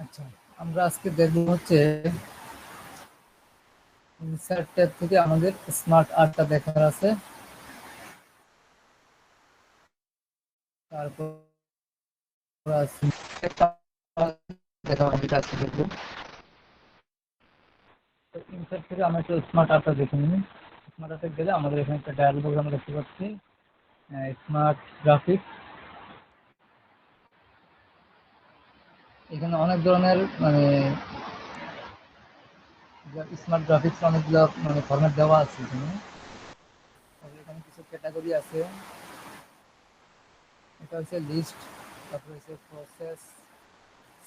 আচ্ছা, আমরা আজকে দেখবো হচ্ছে ইনসার্ট ট্যাব থেকে আমাদের স্মার্ট আর্টটা দেখার আছে। তারপর ইনসার্ট থেকে আমরা একটু স্মার্ট আর্টটা দেখে নিই। স্মার্ট আর্টে গেলে আমাদের এখানে একটা ডায়ালগ বক্স আমরা দেখতে পাচ্ছি, স্মার্ট গ্রাফিক্স। এখানে অনেক ধরনের মানে স্মার্ট গ্রাফিক্স অনেকগুলো মানে ফরম্যাট দেওয়া আছে এখানে। এখানে কিছু ক্যাটাগরি আছে, এটা হচ্ছে লিস্ট, তারপরে হচ্ছে প্রসেস,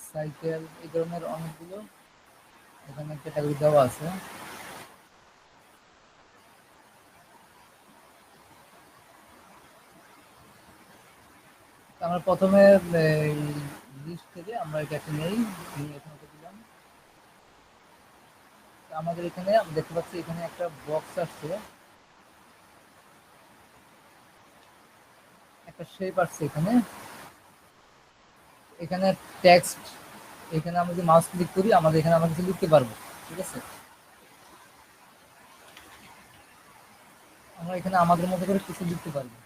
সাইকেল, এই ধরনের অনেকগুলো এখানে ক্যাটাগরি দেওয়া আছে। আমরা প্রথমে লিস্ট থেকে আমরা এটাকে নেই, নিয়ে এখানে দিলাম। আমাদের এখানে আমরা দেখতে পাচ্ছি এখানে একটা বক্স আসছে, একটা শেপ আসছে এখানে। এখানে টেক্সট, এখানে আমরা যদি মাউস ক্লিক করি আমাদের এখানে আমরা কিছু লিখতে পারবো, ঠিক আছে। আমরা এখানে আমাদের মতো করে কিছু লিখতে পারবো।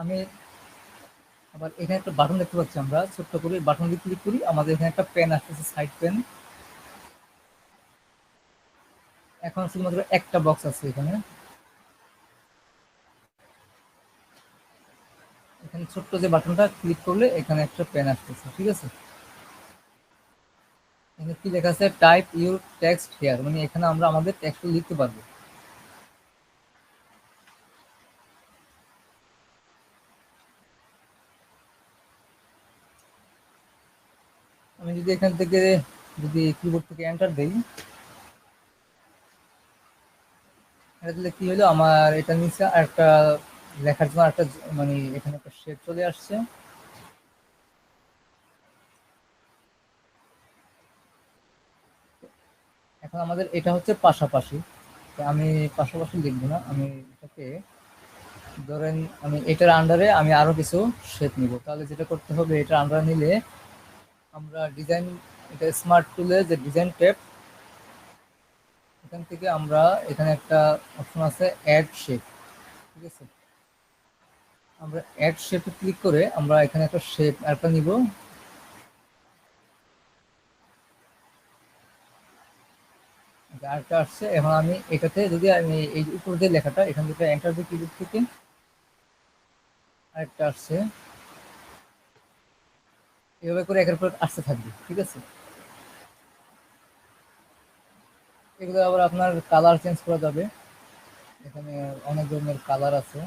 আমি আবার এখানে একটা বাটন দেখতে পাচ্ছি, আমরা ছোট্ট করে বাটন দিয়ে ক্লিক করি আমাদের এখানে একটা পেন আসতেছে, সাইড পেন। এখন শুধুমাত্র একটা বক্স আছে এখানে। এখানে ছোট্ট যে বাটনটা ক্লিক করলে এখানে একটা পেন আসতেছে, ঠিক আছে। এখানে কি লেখা আছে, টাইপ ইউর টেক্সট হিয়ার, মানে এখানে আমরা আমাদের টেক্সট লিখতে পারবো। আমি যদি এখান থেকে যদি কিবোর্ড থেকে এন্টার দেই, এটা দিলে কি হলো, আমার এটা নিচে একটা লেখার জন্য একটা মানে এখানে একটা শেপ চলে আসছে। এখন আমাদের এটা হচ্ছে পাশাপাশি, আমি পাশাপাশি লিখবো না, আমি এটাকে ধরেন আমি এটার আন্ডারে আমি আরো কিছু শেপ নিব। তাহলে যেটা করতে হবে, এটার আন্ডারে নিলে আমরা ডিজাইন, এটা স্মার্ট টুলে যে ডিজাইন ট্যাব, এখান থেকে আমরা এখানে একটা অপশন আছে অ্যাড শেপ, ঠিক আছে। আমরা অ্যাড শেপে ক্লিক করে আমরা এখানে একটা শেপ একটা নিব। আরেকটা আসছে, এখন আমি এটাতে যদি আমি এই উপর যে লেখাটা এখান থেকে এন্টার দিয়ে কিবোর্ড থেকে আরেকটা আসছে, এভাবে করে একের পর আসতে থাকবে, ঠিক আছে। এগুলো আবার আপনার কালার চেঞ্জ করা যাবে, এখানে অনেক ধরনের কালার আছে।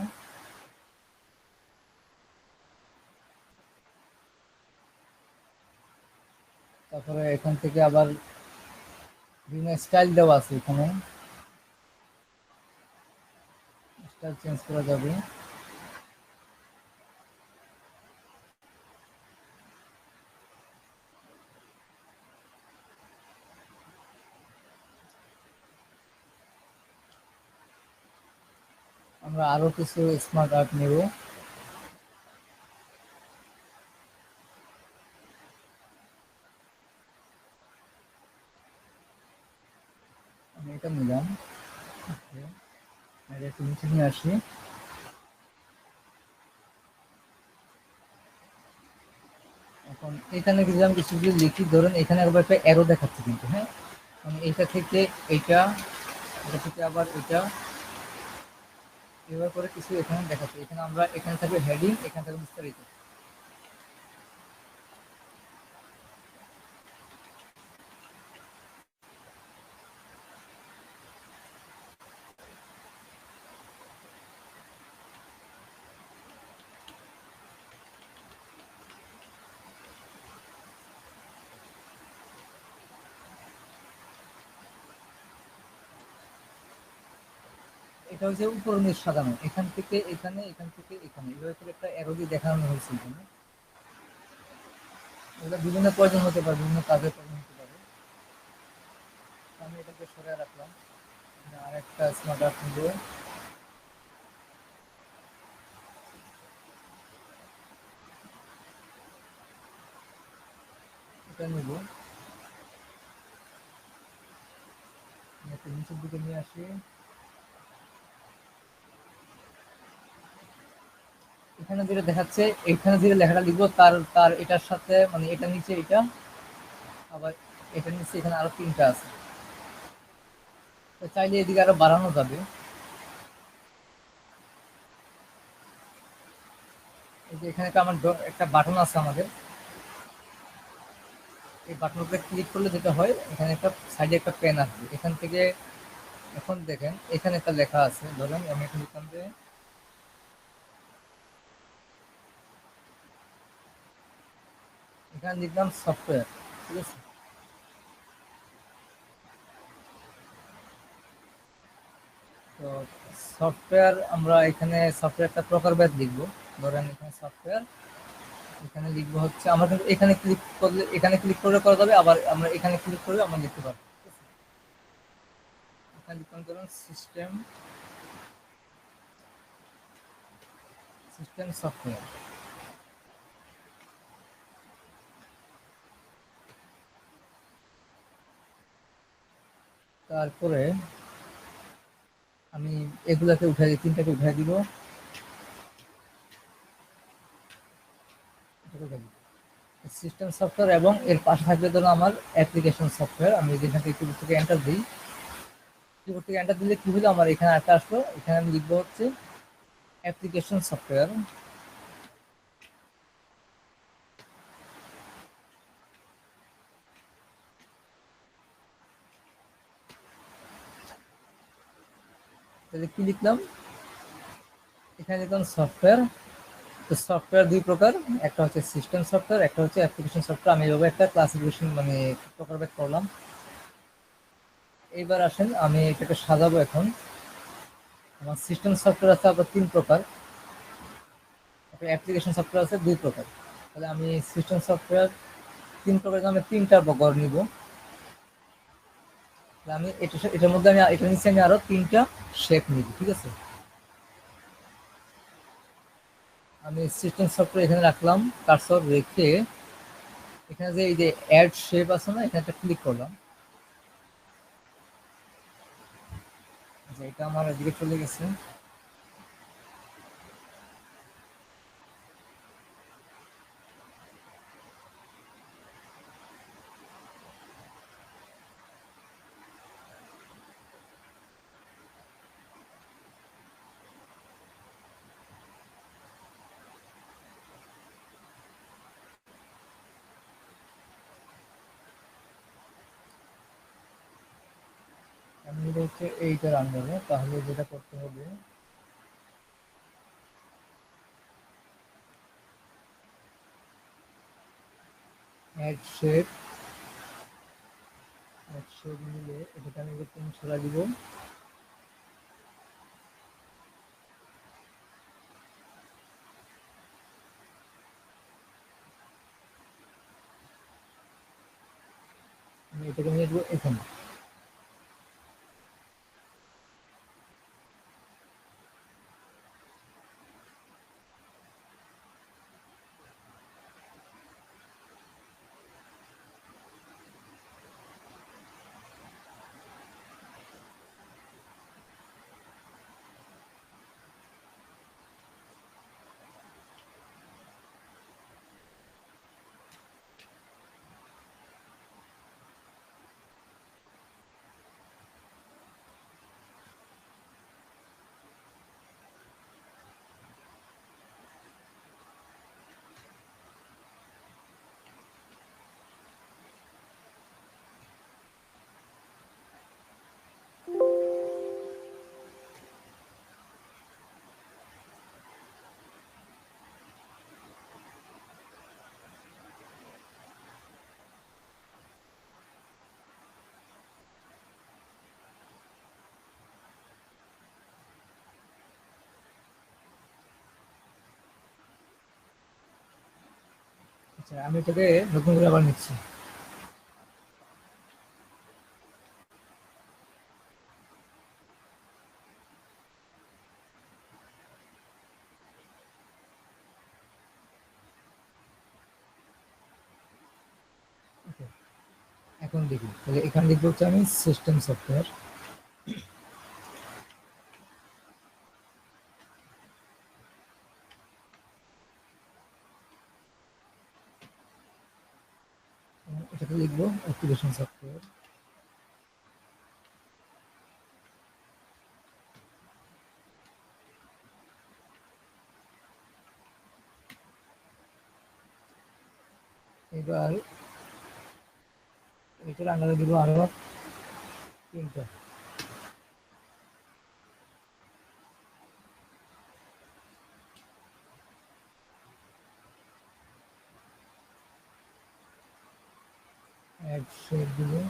তারপরে এখান থেকে আবার বিভিন্ন স্টাইল দেওয়া আছে, এখানে স্টাইল চেঞ্জ করা যাবে। আমরা আরো কিছু স্মার্ট আর্ট নেব। আমি এটা নিলাম, এটা একটু নিচে নিয়ে আসি। এখন এখানে যদি আমি কিছু যদি লিখি, ধরেন এখানে আবার একটা অ্যারো দেখাচ্ছে কিন্তু, হ্যাঁ, আমি এইটা থেকে এইটা, এটা থেকে আবার এটা, এবার করে কিছু এখানে দেখাচ্ছে। এখানে আমরা এখানে থাকবে হেডিং, এখানে থাকবে বিস্তারিত। এটা হচ্ছে উপর নিচ সাজানো, এখান থেকে এখানে, এখান থেকে এখানে, এভাবে করে একটা অ্যারো দিয়ে দেখানো হয়েছে এখানে। এগুলো বিভিন্ন প্রয়োজন হতে পারে, বিভিন্ন কাজের প্রয়োজন হতে পারে। আমি এটাকে সরিয়ে রাখলাম। আরেকটা স্মার্ট আর্ট নিব, এটা নিব, নিচের দিকে নিয়ে আসি। এখানে যেটা দেখাচ্ছে, এখানে যে লেখাটা লিখবো তার তার এটার সাথে মানে এটা নিচে এটা, আবার এটার নিচে এখানে আরো তিনটা আছে। তো চাইলে এদিকে আরো বাড়ানো যাবে। এই যে এখানে আমার একটা বাটন আছে আমাদের, এই বাটনের উপরে ক্লিক করলে যেটা হয়, এখানে একটা সাইডে একটা পেন আসবে, এখান থেকে এখন দেখেন এখানে একটা লেখা আছে, ধরেন আমি এখন লিখলাম যে এখানে লিখলাম সফটওয়্যার, ঠিক আছে। তো সফটওয়্যার আমরা এখানে সফটওয়্যারটা প্রকারভেদ লিখবো। ধরেন এখানে সফটওয়্যার, এখানে লিখবো হচ্ছে আমরা কিন্তু এখানে ক্লিক করলে, এখানে ক্লিক করে করা যাবে, আবার আমরা এখানে ক্লিক করে আমরা লিখতে পারবো, ঠিক আছে। এখানে লিখলাম ধরুন সিস্টেম, সিস্টেম সফটওয়্যার। তারপরে আমি এগুলাকে উঠাই দিই, তিনটাকে উঠাই দিব, সিস্টেম সফটওয়্যার এবং এর পাশে থাকবে ধরো আমার অ্যাপ্লিকেশন সফটওয়্যার। আমি যেখান থেকে কিবোর্ড থেকে এন্টার দিই, কিবোর্ড থেকে এন্টার দিলে কি হলো, আমার এখানে একটা আসলো, এখানে আমি লিখবো হচ্ছে অ্যাপ্লিকেশন সফটওয়্যার। তাহলে কি লিখলাম, এখানে লিখলাম সফটওয়্যার। তো সফটওয়্যার দুই প্রকার, একটা হচ্ছে সিস্টেম সফটওয়্যার, একটা হচ্ছে অ্যাপ্লিকেশন সফটওয়্যার। আমি এভাবে একটা ক্লাসিফিকেশন মানে প্রকারভেদ করলাম। এইবার আসেন আমি এটাকে সাজাবো এখন। আমার সিস্টেম সফটওয়্যার আছে আবার তিন প্রকার, অ্যাপ্লিকেশন সফটওয়্যার আছে দুই প্রকার। তাহলে আমি সিস্টেম সফটওয়্যার তিন প্রকার, আমি তিনটা গড় নিব। আমি এটার মধ্যে আমি এটার নিচে আমি আরো তিনটা শেপ নিব, ঠিক আছে। আমি সিস্টেম সফটওয়্যার এখানে রাখলাম, কার্সর রেখে এখানে যে এই যে অ্যাড শেপ আছে না, এখানে একটা ক্লিক করলাম, যে এটা আমার এদিকে চলে গেছে। আমি এটা হচ্ছে এইটার আন্ডারে, তাহলে যেটা করতে হবে, অ্যাড শেপ, অ্যাড শেপ নিলে এটাকে আমি এরকম সরা দিব। আমি এটাকে নিয়ে দেবো এখানে। আচ্ছা, আমি এটাকে নতুন করে আবার নিচ্ছি। এখন দেখি তাহলে এখানে লিখবো হচ্ছে আমি সিস্টেম সফটওয়্যার। এটাতে লিখবো অ্যাপ্লিকেশন সফটওয়্যার। এবার এটার আন্ডারে দিব আরো তিনটা। অ্যাড শেপ দিলে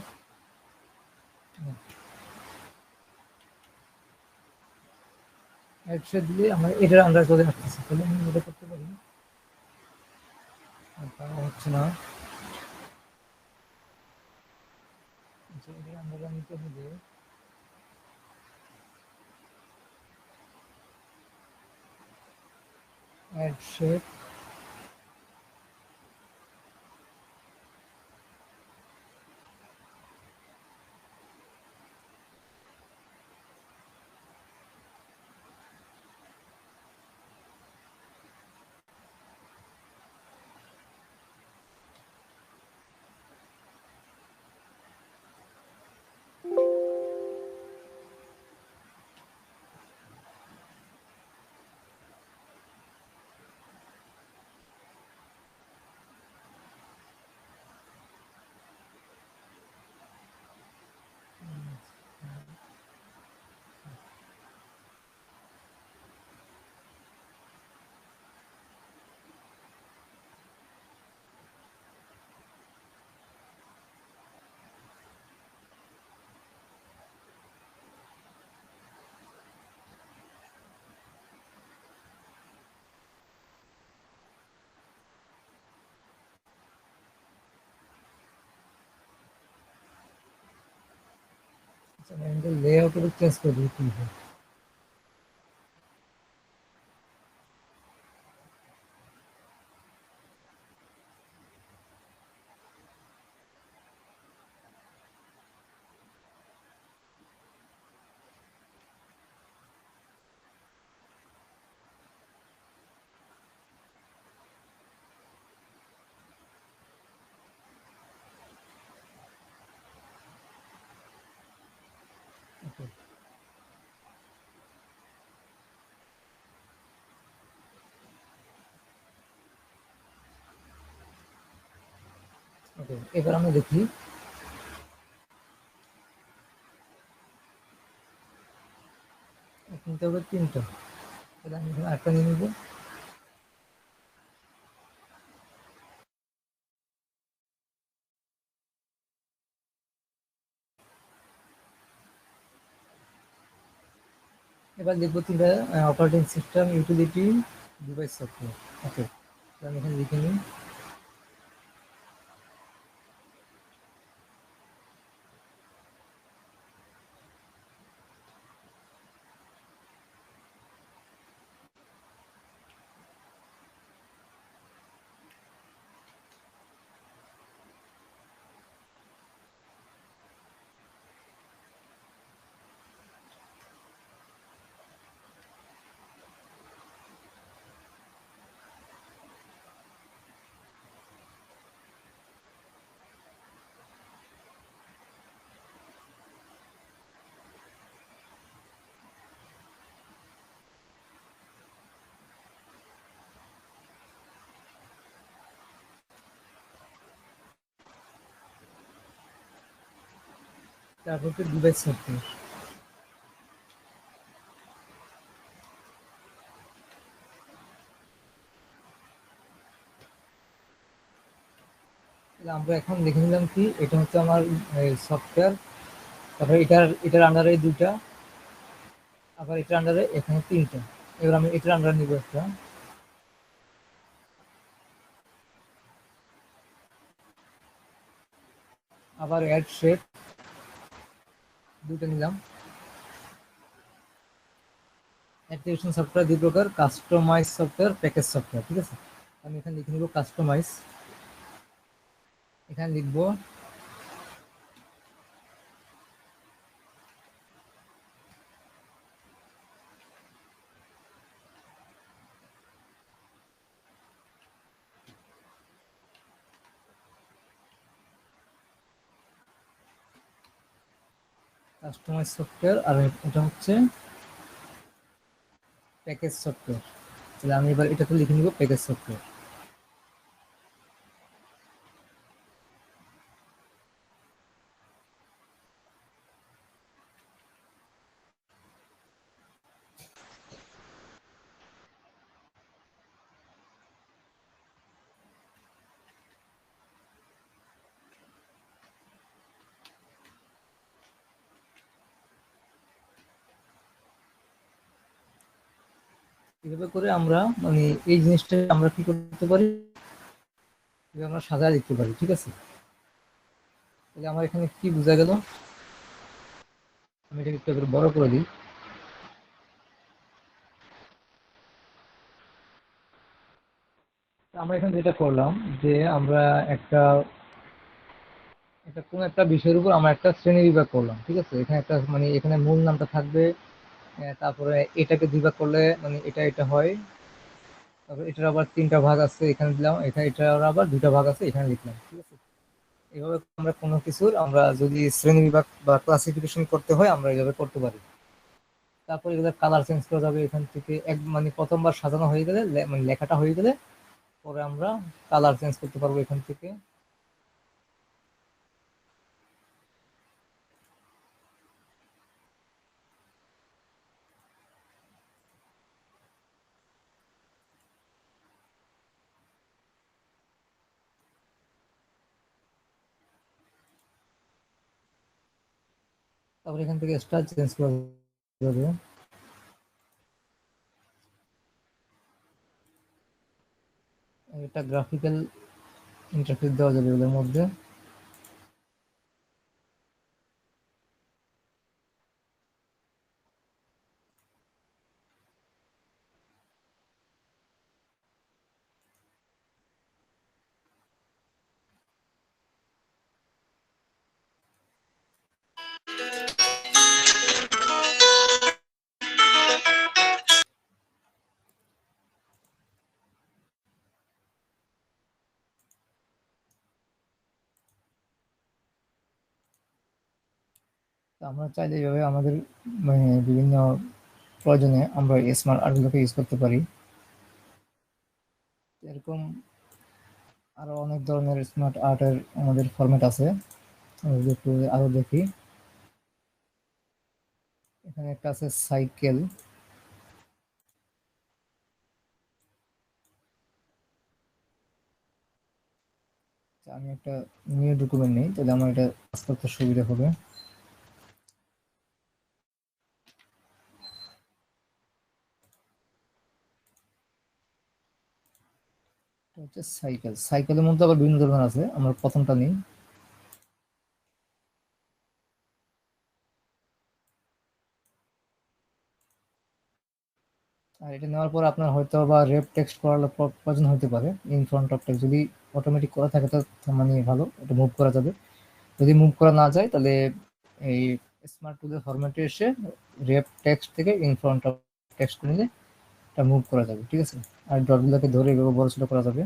অ্যাড শেপ দিলে আমার এটার আন্ডারে চলে আসতেছে, তাহলে আমি এটা করতে পারি। তা হচ্ছে না, এটার আন্ডারে নিতে হলে অ্যাড শেপ, লেআউটের চেঞ্জ করে দিই কি হয়। ওকে, ওকে, এবার আমরা দেখি নিতে হবে তিনটা, তাহলে আমি এখানে একটা নিয়ে নিবো। এবার লিখবো তিনটা operating system utility device software. Okay, আমি এখানে লিখে নিই। তারপর হচ্ছে ডিভাইস সফটওয়্যার। আমরা এখন লিখে নিলাম কি এটা হচ্ছে আমার সফটওয়্যার, তারপরে এটার আন্ডারে দুইটা, আবার এটার আন্ডারে এখানে তিনটা। এবার আমি এটার আন্ডারে নিব একটা, আবার অ্যাড শেপ দুইটা নিলাম। অ্যাপ্লিকেশন সফটওয়্যার দুই প্রকার, কাস্টমাইজ সফটওয়্যার, প্যাকেজ সফটওয়্যার। ঠিক আছে, আমি এখানে লিখে নিব কাস্টমাইজ। এখানে লিখবো কাস্টমাইজ সফটওয়্যার, আর এটা হচ্ছে প্যাকেজ সফটওয়্যার। তাহলে আমি এবার এটাতে লিখে নিব প্যাকেজ সফটওয়্যার। এভাবে করে আমরা মানে এই জিনিসটা আমরা কি করতে পারি, এভাবে আমরা সাজায় লিখতে পারি, ঠিক আছে। তাহলে আমার এখানে কি বোঝা গেল, আমি এটাকে একটু করে বড় করে দিই। আমরা এখানে যেটা করলাম যে আমরা একটা কোন একটা বিষয়ের উপর আমরা একটা শ্রেণী বিভাগ করলাম, ঠিক আছে। এখানে একটা মানে এখানে মূল নামটা থাকবে, তারপরে এটাকে দুই ভাগ করলে মানে এটা এটা হয়, তারপরে এটার আবার তিনটা ভাগ আছে এখানে দিলাম, এখানে এটার আবার দুইটা ভাগ আছে এখানে লিখলাম, ঠিক আছে। এইভাবে আমরা কোনো কিছুর আমরা যদি শ্রেণী বিভাগ বা ক্লাসিফিকেশন করতে হয় আমরা এইভাবে করতে পারি। তারপরে এগুলো কালার চেঞ্জ করা যাবে এখান থেকে, এক মানে প্রথমবার সাজানো হয়ে গেলে মানে লেখাটা হয়ে গেলে পরে আমরা কালার চেঞ্জ করতে পারবো এখান থেকে। তারপরে এখান থেকে স্টাইল চেঞ্জ করা যাবে। এটা গ্রাফিক্যাল ইন্টারফেস দেওয়া যাবে এগুলোর মধ্যে। তো আমরা চাইলে এইভাবে আমাদের মানে বিভিন্ন প্রয়োজনে আমরা স্মার্ট আর্টগুলোকে ইউজ করতে পারি। এরকম আরো অনেক ধরনের স্মার্ট আর্টের আমাদের ফরম্যাট আছে, আমরা যদি একটু আরো দেখি। এখানে একটা আছে সাইকেল। আমি একটা নিউ ডকুমেন্ট নিই, তাহলে আমার এটা কাজ করতে সুবিধা হবে। এটা হচ্ছে সাইকেল। সাইকেলের মধ্যে আবার বিভিন্ন ধরনের আছে, আমরা প্রথমটা নিই। আর এটা নেওয়ার পর আপনার হয়তো বা রেপ টেক্সট করার প্রয়োজন হতে পারে। ইন ফ্রন্ট অফ টেক্সট যদি অটোমেটিক করা থাকে তো মানে ভালো, এটা মুভ করা যাবে। যদি মুভ করা না যায় তাহলে এই স্মার্ট টুলের ফরম্যাটে এসে রেপ টেক্সট থেকে ইন ফ্রন্ট অফ টেক্সট করে নিলে এটা মুভ করা যাবে, ঠিক আছে। আর ডটগুলোকে ধরে এভাবে বড় ছোট করা যাবে।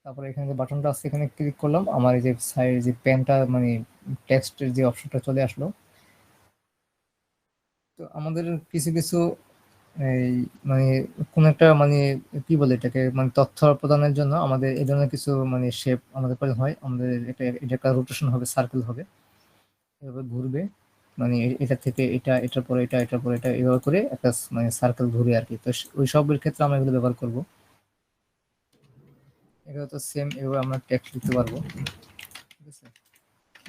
তারপরে এখানে যে বাটনটা আছে এখানে ক্লিক করলাম, আমার এই যে সাইড যে পেনটা মানে টেক্সটের যে অপশনটা চলে আসলো। তো আমাদের কিছু কিছু এই মানে কোন একটা মানে কি বলে এটাকে মানে তথ্য প্রদানের জন্য আমাদের এই ধরনের কিছু মানে শেপ আমাদের প্রয়োজন হয়। আমাদের এটা একটা রোটেশন হবে, সার্কেল হবে, এভাবে ঘুরবে। মানে এটা থেকে এটা, এটার পরে এটা, এটার পরে এটা, এভাবে করে একটা মানে সার্কেল ঘুরে আর কি। তো ওই সবের ক্ষেত্রে আমরা এগুলো ব্যবহার করব। এটা তো সেম, এভাবে আমরা টেক্সট লিখতে পারবো, ঠিক আছে।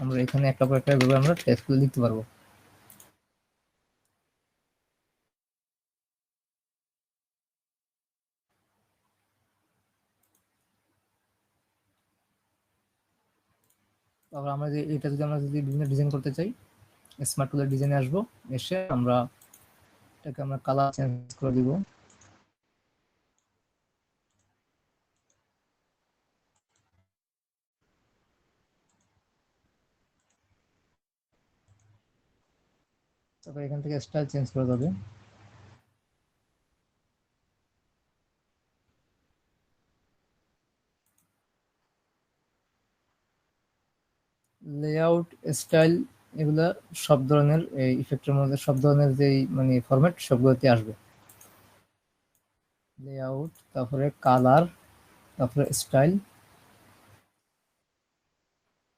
আমরা এখানে একটা পর একটা এভাবে আমরা টেক্সট লিখতে পারবো। তারপর আমরা যে এটা যদি আমরা যদি বিভিন্ন ডিজাইন করতে চাই, স্মার্ট টুলের ডিজাইনে আসবো, এসে আমরা এটাকে আমরা কালার চেঞ্জ করে দিব। তারপর এখান থেকে স্টাইল চেঞ্জ করা যাবে। লেআউট, স্টাইল, এগুলা সব ধরনের এই ইফেক্টের মধ্যে সব ধরনের যেই মানে ফরম্যাট সবগুলোতে আসবে। লেআউট, তারপরে কালার, তারপরে স্টাইল।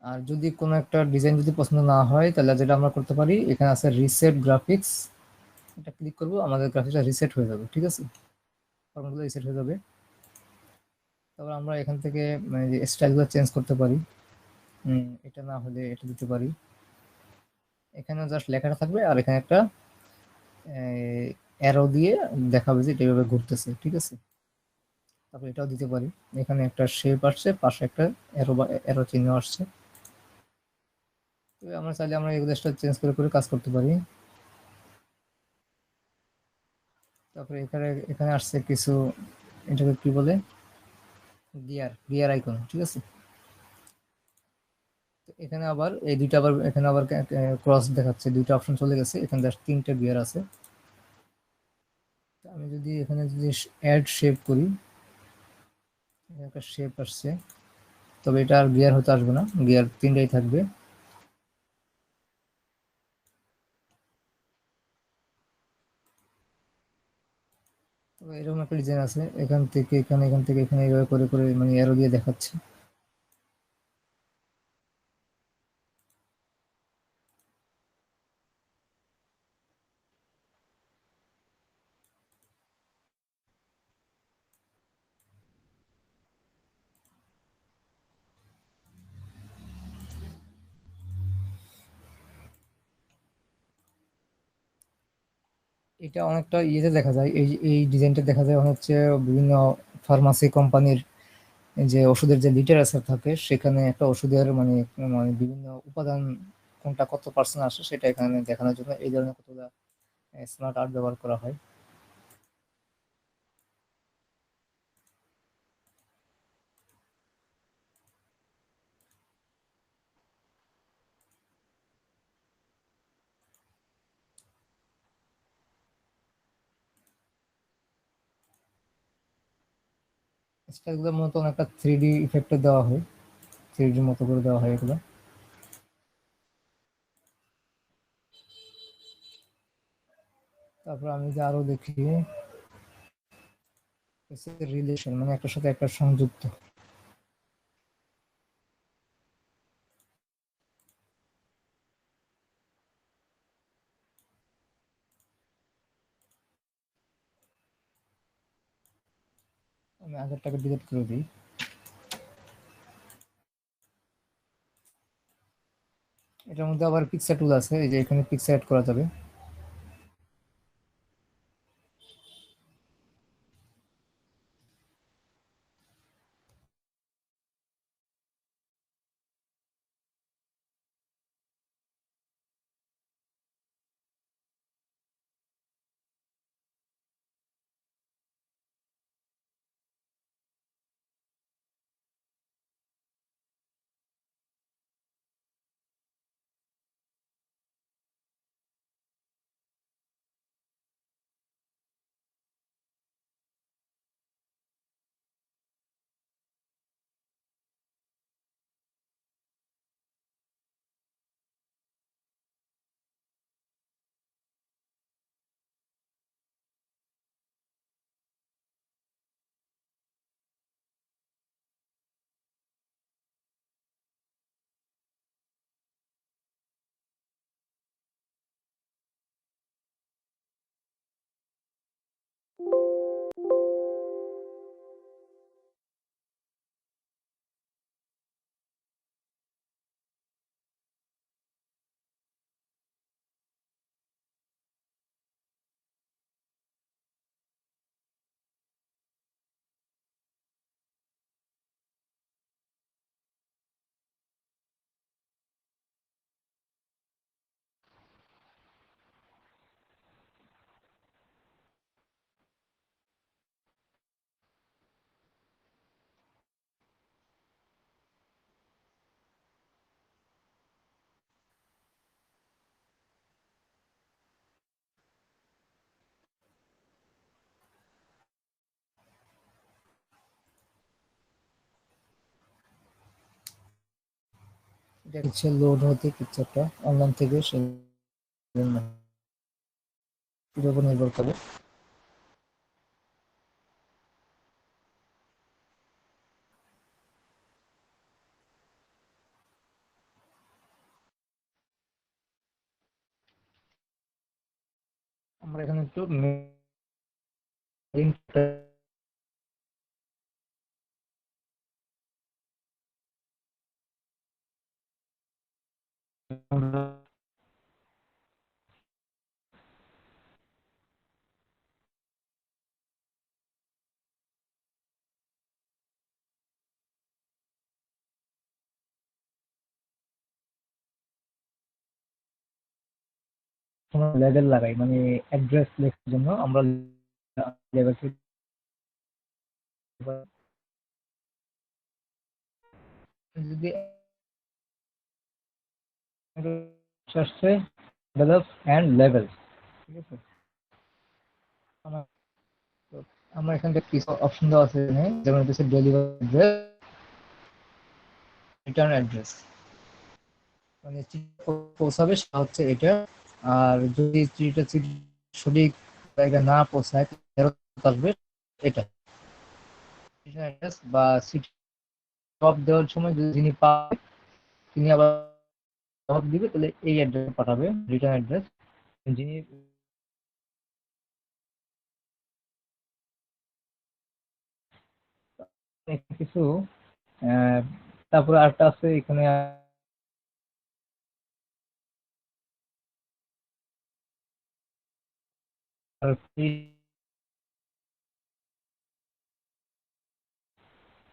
আর যদি কোনো একটা ডিজাইন যদি পছন্দ না হয় তাহলে যেটা আমরা করতে পারি, এখানে আছে রিসেট গ্রাফিক্স। এটা ক্লিক করব, আমাদের গ্রাফিক্সটা রিসেট হয়ে যাবে। ঠিক আছে, ফরম্যাটগুলো রিসেট হয়ে যাবে। তারপর আমরা এখান থেকে মানে যে স্টাইলগুলো চেঞ্জ করতে পারি। এটা না হলে এটা দিতে পারি। এখানে জাস্ট লেখাটা থাকবে আর এখানে একটা অ্যারো দিয়ে দেখাবে যে এটা এভাবে ঘুরতেছে। ঠিক আছে, তারপর এটাও দিতে পারি। এখানে একটা শেপ আসছে, পাশে একটা অ্যারো বা অ্যারো চিহ্ন আসছে। তো আমরা চাইলে আমরা এগুলো চেঞ্জ করে করে কাজ করতে পারি। তারপরে এখানে এখানে আসছে কিছু, এটাকে কি বলে, গিয়ার গিয়ার আইকন। ঠিক আছে, তো এখানে আবার এই দুইটা আবার এখানে আবার ক্রস দেখাচ্ছে, দুইটা অপশন চলে গেছে, এখানে জাস্ট তিনটা গিয়ার আছে। তো আমি যদি এখানে যদি অ্যাড শেপ করি, এখানে একটা শেপ আসছে, তবে এটা আর গিয়ার হতে আসবে না, গিয়ার তিনটাই থাকবে। তবে এরকম একটা ডিজাইন আছে, এখান থেকে এখানে, এখান থেকে এখানে, এইভাবে করে করে মানে অ্যারো দিয়ে দেখাচ্ছে। এটা অনেকটা ইয়েতে দেখা যায়, এই এই ডিজাইনটা দেখা যায় হচ্ছে বিভিন্ন ফার্মাসি কোম্পানির যে ওষুধের যে লিটারেচার থাকে, সেখানে একটা ওষুধের মানে মানে বিভিন্ন উপাদান কোনটা কত পার্সেন্ট আসে সেটা এখানে দেখানোর জন্য এই ধরনের কতগুলা স্মার্ট আর্ট ব্যবহার করা হয়। স্টাইলগুলো মূলত একটা 3D ইফেক্টে দেওয়া হয়, 3D মতো করে দেওয়া হয় এগুলো। তারপর আমি যে আরো দেখি, রিলেশন মানে একটার সাথে একটা সংযুক্ত। আমি আগেরটাকে ডিলিট করে দিই। এটার মধ্যে আবার পিকচার টুল আছে, এই যে এখানে পিকচার অ্যাড করা যাবে। এটা হচ্ছে লোড হতে পিকচারটা অনলাইন থেকে, সেজন্য এর উপর নির্ভর করে। আমরা এখানে একটু লেবেল লাগাই, মানে অ্যাড্রেস লেখার জন্য আমরা লেবেল যদি আসছে ডেভেলপ অ্যান্ড লেভেল, ঠিক আছে। আমরা আমরা এখান থেকে কিছু অপশন দেওয়া আছে এখানে, যেমন হচ্ছে ডেলিভারি অ্যাড্রেস, রিটার্ন অ্যাড্রেস, মানে পৌঁছাবে সেটা হচ্ছে এটা। আর যদি চিঠিটা সঠিক জায়গায় না পৌঁছায় ফেরত আসবে এটা রিটার্ন অ্যাড্রেস। বা সিটি জবাব দেওয়ার সময় যদি যিনি পাবে তিনি আবার জবাব দিবে, তাহলে এই অ্যাড্রেস পাঠাবে রিটার্ন অ্যাড্রেস। যিনি কিছু তারপরে আরেকটা আছে এখানে, আর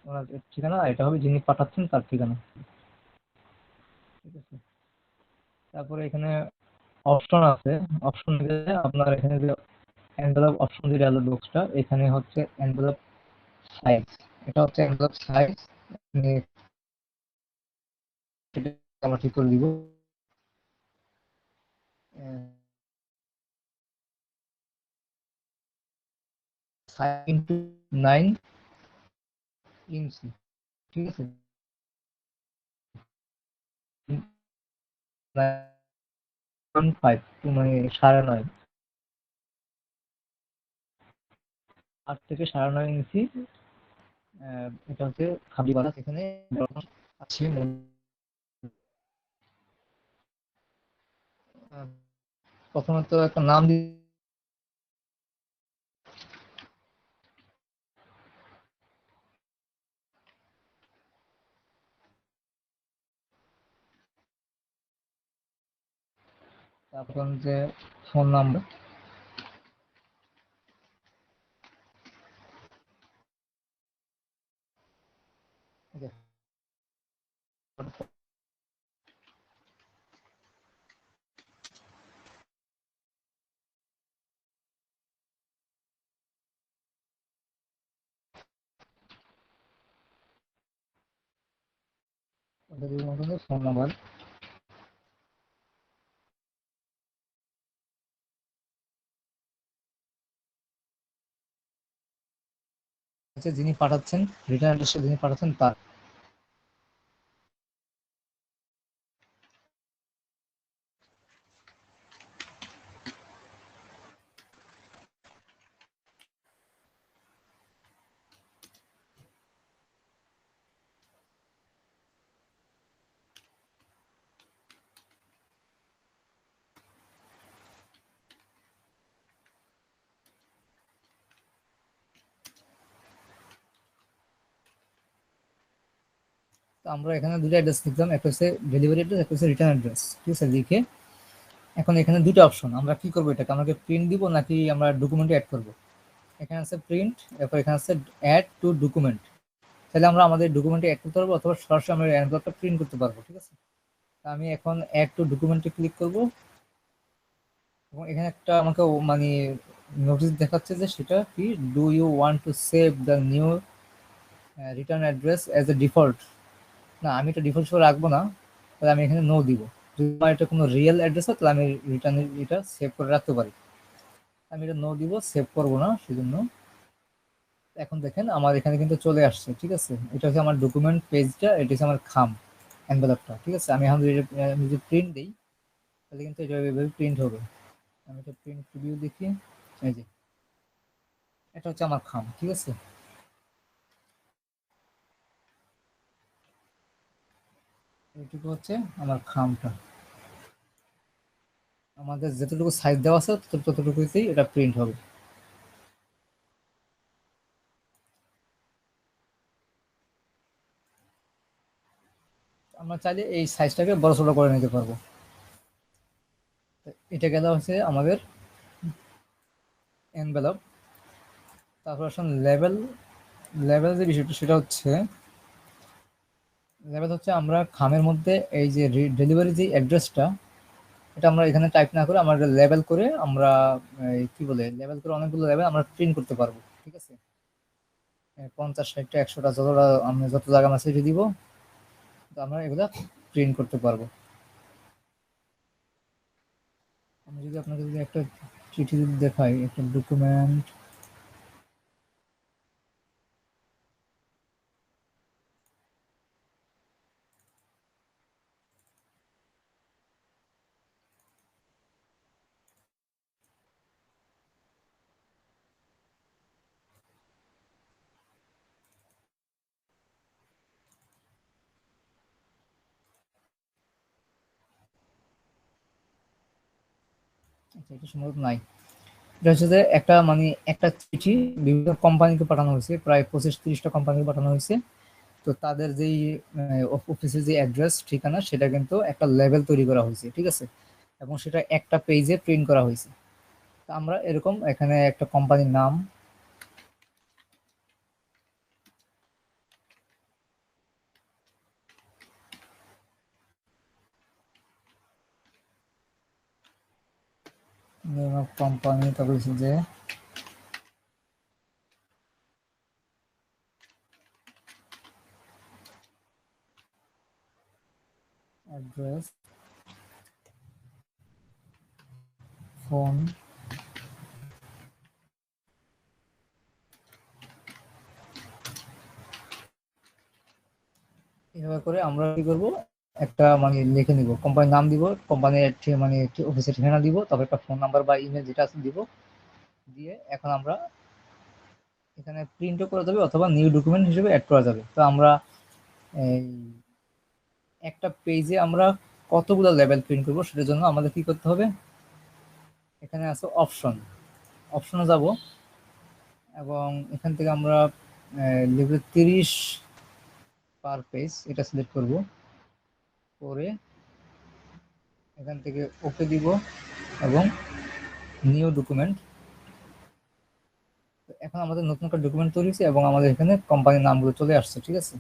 ওনার ঠিকানা, এটা হবে যিনি পাঠাচ্ছেন তার ঠিকানা, ঠিক আছে। তারপরে এখানে অপশন আছে, অপশন দিলে আপনার এখানে যে এনভেলপ অপশন যে ডায়লগ বক্সটা, এখানে হচ্ছে এনভেলপ সাইজ, এটা হচ্ছে এনভেলপ সাইজ। সেটা আমরা ঠিক করে দিব 5x9 ইঞ্চি, ঠিক আছে। 9.5 মানে 9.5, 8 থেকে 9.5 ইঞ্চি। এটা হচ্ছে খাবি বালাস এখানে আছে। প্রথমত একটা নাম তারপর যে ফোন নাম্বার, ফোন নাম্বার হচ্ছে যিনি পাঠাচ্ছেন, রিটার্ন অ্যাড্রেসে যিনি পাঠাচ্ছেন তার। তো আমরা এখানে দুটো অ্যাড্রেস লিখলাম, একটা হচ্ছে ডেলিভারি অ্যাড্রেস, একটা হচ্ছে রিটার্ন অ্যাড্রেস, ঠিক আছে। লিখে এখন এখানে দুটো অপশন, আমরা কি করবো, এটাকে আমাকে প্রিন্ট দিব নাকি আমরা ডকুমেন্টে অ্যাড করব। এখানে আছে প্রিন্ট, এরপর এখানে আছে অ্যাড টু ডকুমেন্ট। তাহলে আমরা আমাদের ডকুমেন্টে অ্যাড করতে পারবো, অথবা সরাসরি আমরা এনভেলপটা প্রিন্ট করতে পারবো, ঠিক আছে। আমি এখন অ্যাড টু ডকুমেন্টে ক্লিক করব, এবং এখানে একটা আমাকে মানে নোটিশ দেখাচ্ছে যে সেটা কি, do you want to save the new return address as a default. না, আমি এটা ডিফল্ট হিসেবে রাখবো না, তাহলে আমি এখানে নো দিব। যদি আমার এটা কোনো রিয়েল অ্যাড্রেস হয় তাহলে আমি রিটার্নের এটা সেভ করে রাখতে পারি। আমি এটা নো দিব, সেভ করবো না সেজন্য। এখন দেখেন আমার এখানে কিন্তু চলে আসছে, ঠিক আছে। এটা হচ্ছে আমার ডকুমেন্ট পেজটা, এটা হচ্ছে আমার খাম। এনভেলপটা, ঠিক আছে? আমি এখন যদি প্রিন্ট দিই তাহলে কিন্তু এটা এভাবে প্রিন্ট হবে। আমি এটা প্রিন্ট প্রিভিউ দেখি। এই যে এটা হচ্ছে আমার খাম, ঠিক আছে? এইটুকু হচ্ছে আমার খামটা। আমাদের যতটুকু সাইজ দেওয়া আছে ততটুকুতেই এটা প্রিন্ট হবে। আমরা চাইলে এই সাইজটাকে বড় ছোট করে নিতে পারবো। এটা গেল হচ্ছে আমাদের এনভেলপ। তারপর আসুন লেভেল। লেভেল যে বিষয়টা সেটা হচ্ছে, লেভেল হচ্ছে আমরা খামের মধ্যে এই যে ডেলিভারি যে অ্যাড্রেসটা, এটা আমরা এখানে টাইপ না করে আমরা লেবেল করে আমরা কি বলে লেবেল করে অনেকগুলো লেভেল আমরা প্রিন্ট করতে পারবো, ঠিক আছে? 50, 60টা, 100টা, যতটা আমরা যত জায়গা আমরা সেটে দিব, তো আমরা এগুলা প্রিন্ট করতে পারবো। আমি যদি আপনাকে যদি একটা চিঠি যদি দেখাই, একটা ডকুমেন্ট। আচ্ছা, এটা সম্ভবত নাই। এটা হচ্ছে যে একটা মানে একটা চিঠি বিভিন্ন কোম্পানিকে পাঠানো হয়েছে, প্রায় 25-30টা কোম্পানিকে পাঠানো হয়েছে। তো তাদের যেই অফিসের যে অ্যাড্রেস ঠিকানা সেটা কিন্তু একটা লেভেল তৈরি করা হয়েছে, ঠিক আছে? এবং সেটা একটা পেজে প্রিন্ট করা হয়েছে। তো আমরা এরকম এখানে একটা কোম্পানির নাম, নেম অফ কোম্পানি, তারপর হচ্ছে যে অ্যাড্রেস, ফোন, এভাবে করে আমরা কি করব, একটা মানে লিখে নিব, কোম্পানির নাম দিব, কোম্পানির মানে অফিসের ঠিকানা দিব, তারপর একটা ফোন নাম্বার বা ইমেল যেটা আছে দিব। দিয়ে এখন আমরা এখানে প্রিন্টও করা যাবে অথবা নিউ ডকুমেন্ট হিসেবে অ্যাড করা যাবে। তো আমরা এই একটা পেজে আমরা কতগুলো লেভেল প্রিন্ট করব সেটার জন্য আমাদের কি করতে হবে, এখানে আছে অপশন, অপশনে যাব এবং এখান থেকে আমরা লিখব 30 পার পেজ, এটা সিলেক্ট করব। করে এখান থেকে ওকে দিব এবং নিউ ডকুমেন্ট। এখন আমাদের নতুন একটা ডকুমেন্ট তৈরি হয়েছে এবং আমাদের এখানে কোম্পানির নামগুলো চলে আসছে, ঠিক আছে?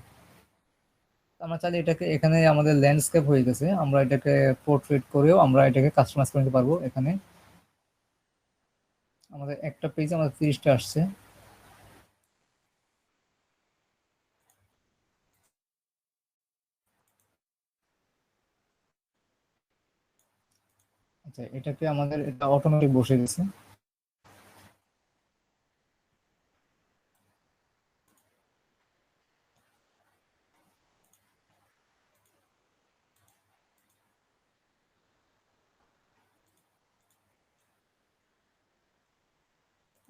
আমরা চাইলে এটাকে এখানে আমাদের ল্যান্ডস্কেপ হয়ে গেছে, আমরা এটাকে পোর্ট্রেট করেও আমরা এটাকে কাস্টমাইজ করে নিতে পারবো। এখানে আমাদের একটা পেজে আমাদের 30টা আসছে। আচ্ছা, এটাকে আমাদের এটা অটোমেটিক বসে গেছে।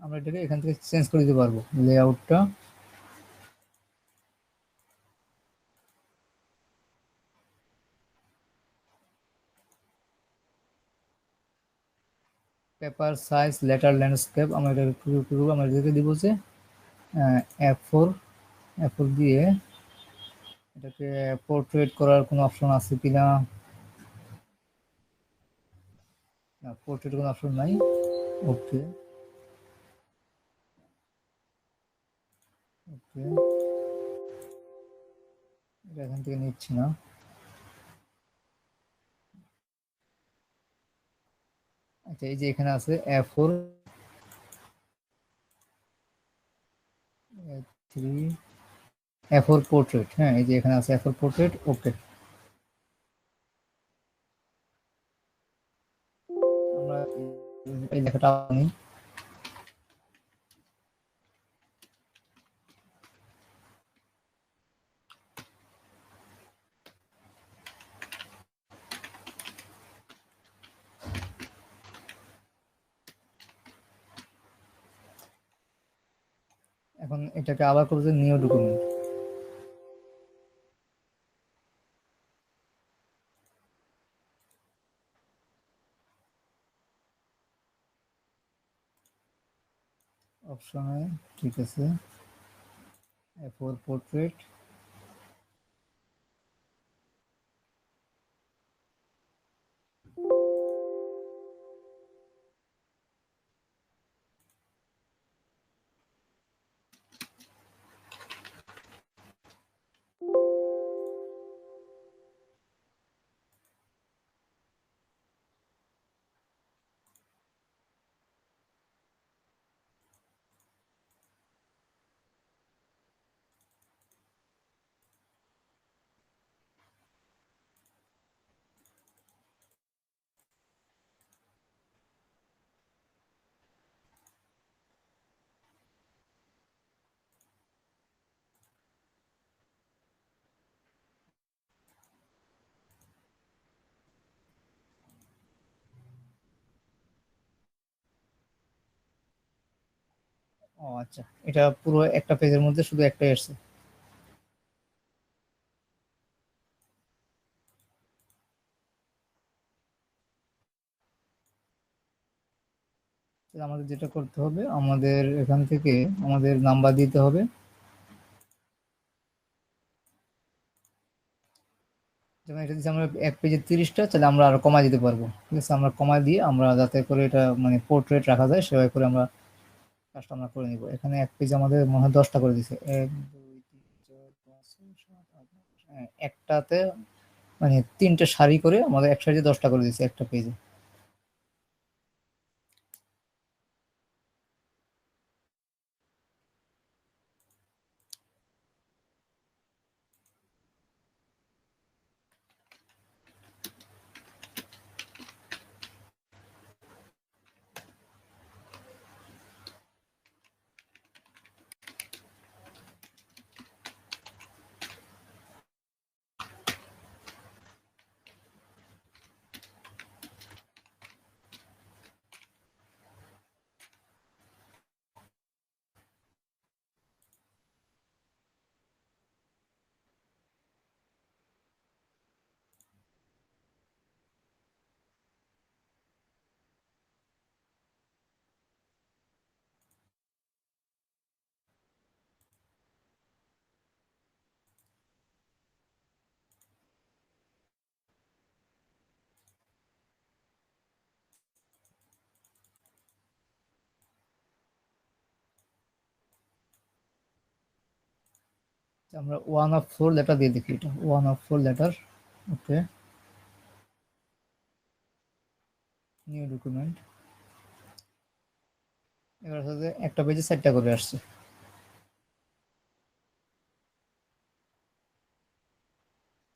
আমরা এটাকে এখান থেকে চেঞ্জ করে দিতে পারবো লেআউটটা। পেপার সাইজ লেটার ল্যান্ডস্কেপ আমরা এটা করবো, আমরা এটাকে দিব যে F4, F4 দিয়ে এটাকে পোর্ট্রেট করার কোনো অপশন আছে কিনা, না পোর্ট্রেট কোনো অপশন নাই। ওকে, ওকে, এটা এখান থেকে নিচ্ছি না। আচ্ছা, এই যে এখানে আছে A4, 3, A4 পোর্ট্রেট। হ্যাঁ, এই যে এখানে আছে A4 পোর্ট্রেট। ওকে, আমরা এই লেখাটা আনি। এখন এটাকে আবার করতে নিউ ডকুমেন্ট। অপশনে ঠিক আছে, ফর পোর্ট্রেট। ও আচ্ছা, এটা পুরো একটা পেজের মধ্যে শুধু একটাই আসছে। তাহলে আমাদের যেটা করতে হবে, আমাদের এখান থেকে আমাদের নাম্বার দিতে হবে। যেমন এটা দিচ্ছি আমরা এক পেজে 30টা, তাহলে আমরা আরো কমায় দিতে পারবো। ঠিক আছে, আমরা কমায় দিয়ে আমরা যাতে করে এটা মানে পোর্ট্রেট রাখা যায় সেভাবে করে আমরা কাজটা আমরা করে নিব। এখানে এক পেজে আমাদের মনে হয় 10টা করে দিছে, 1 2 3 4 5 6 7 8 9 10। হ্যাঁ, একটাতে মানে 3টে সারি করে আমাদের এক সারিতে 10টা করে দিছে একটা পেজে। আমরা 1 of 4 লেটার দিয়ে দেখি, এটা 1 of 4 letter. Okay, new document. এবার হচ্ছে একটা পেজে 4টা করে আসছে।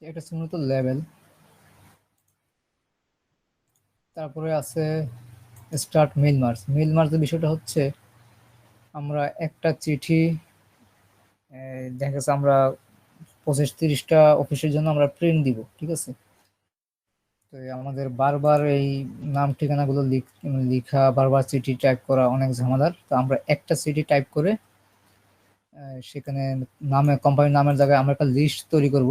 এটা হচ্ছে মূলত লেভেল। তারপরে আছে স্টার্ট মেইল মার্চ। মেইল মার্চের বিষয়টা হচ্ছে আমরা একটা চিঠি দেখা যাচ্ছে আমরা 25-30টা অফিসের জন্য আমরা প্রিন্ট দিব। ঠিক আছে, তো এই আমাদের বারবার এই নাম ঠিকানাগুলো লিখা, বারবার চিঠি টাইপ করা অনেক ঝামেলার। তো আমরা একটা চিঠি টাইপ করে সেখানে নামে কোম্পানির নামের জায়গায় আমরা একটা লিস্ট তৈরি করব।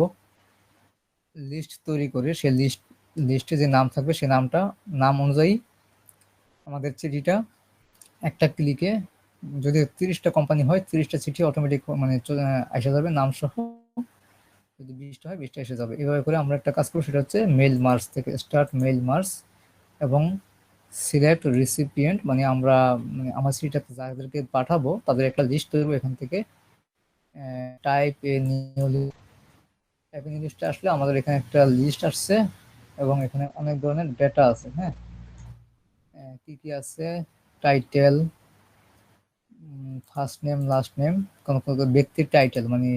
লিস্ট তৈরি করে সেই লিস্টে যে নাম থাকবে সেই নাম অনুযায়ী আমাদের চিঠিটা একটা ক্লিকে, যদি 30টা কোম্পানি হয় 30টা চিঠি অটোমেটিক মানে আসা যাবে নাম সহ। যদি 20টা হয় 20টা এসে যাবে। এভাবে করে আমরা একটা কাজ করবো, সেটা হচ্ছে মেইল মার্চ থেকে স্টার্ট মেইল মার্চ এবং সিলেক্ট রিসিপিয়েন্ট, মানে আমরা মানে আমার চিঠিটা যাদেরকে পাঠাবো তাদের একটা লিস্ট তৈরি করবো এখান থেকে। Type a new type a new লিস্টে আসলে আমাদের এখানে একটা লিস্ট আসছে এবং এখানে অনেক ধরনের ডেটা আছে। হ্যাঁ, কি কি আছে, title, first name last name, কোন কোন ব্যক্তির টাইটেল মানে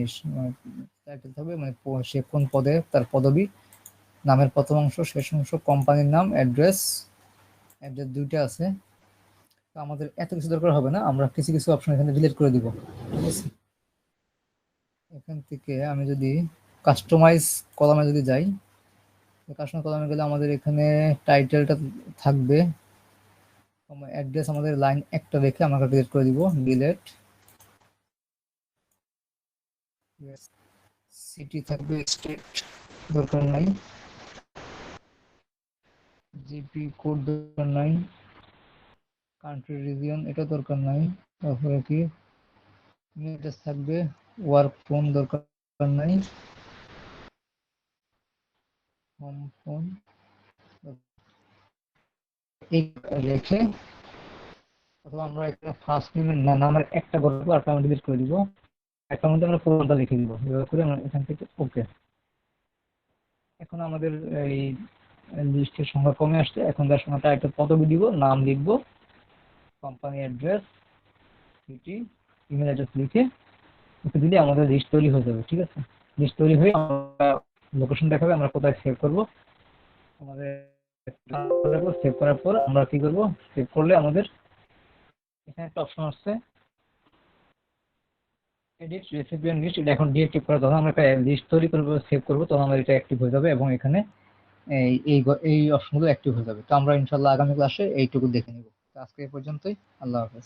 টাইটেল থাকবে মানে সে কোন পদে, তার পদবি, নামের প্রথম অংশ শেষ অংশ, কোম্পানির নাম, অ্যাড্রেস। অ্যাড্রেস 2টা আছে। তো আমাদের এত কিছু দরকার হবে না, আমরা কিছু কিছু অপশন এখানে ডিলিট করে দিব। ঠিক আছে, এখান থেকে আমি যদি কাস্টমাইজ কলামে যদি যাই, কাস্টমাইজ কলামে গেলে আমাদের এখানে টাইটেলটা থাকবে। অ্যাড্রেস আমাদের লাইন একটা রেখে আমরা ডিলিট করে দিব, ডিলিট। সিটি থাকবে, স্টেট দরকার নাই, জিপি কোড দরকার নাই, কান্ট্রি রিজিয়ন এটা দরকার নাই। তারপরে কি অ্যাড্রেস থাকবে, ওয়ার্ক ফোন দরকার নাই, হোম ফোন এই রেখে, অথবা আমরা একটা ফার্স্ট নেমের নামের একটা গল্প আর আমরা ডিলিট করে দিব, একটা মধ্যে আমরা পুরোটা লিখে দিব, এভাবে করে আমরা এখান থেকে ওকে। এখন আমাদের এই লিস্টের সংখ্যা কমে আসছে, এখন তার সংখ্যাটা একটা পদবি দিব, নাম লিখবো, company address, city, email address লিখে ওকে দিলে আমাদের লিস্ট তৈরি হয়ে যাবে। ঠিক আছে, লিস্ট তৈরি হয়ে আমরা লোকেশন দেখাবে আমরা কোথায় সেভ করব, আমাদের সেভ করার পর আমরা কি করব, সেভ করলে আমাদের এখানে একটা অপশন আসছে এডিট রেসিপিয়েন্ট লিস্ট, এটা এখন ডিএক্টিভ করা, তখন আমরা একটা লিস্ট তৈরি করবো, সেভ করবো, তখন আমাদের এটা অ্যাক্টিভ হয়ে যাবে এবং এখানে এই এই এই অপশনগুলো অ্যাক্টিভ হয়ে যাবে। তো আমরা ইনশাল্লাহ আগামী ক্লাসে এইটুকু দেখে নিব। তো আজকে এই পর্যন্তই। আল্লাহ হাফেজ।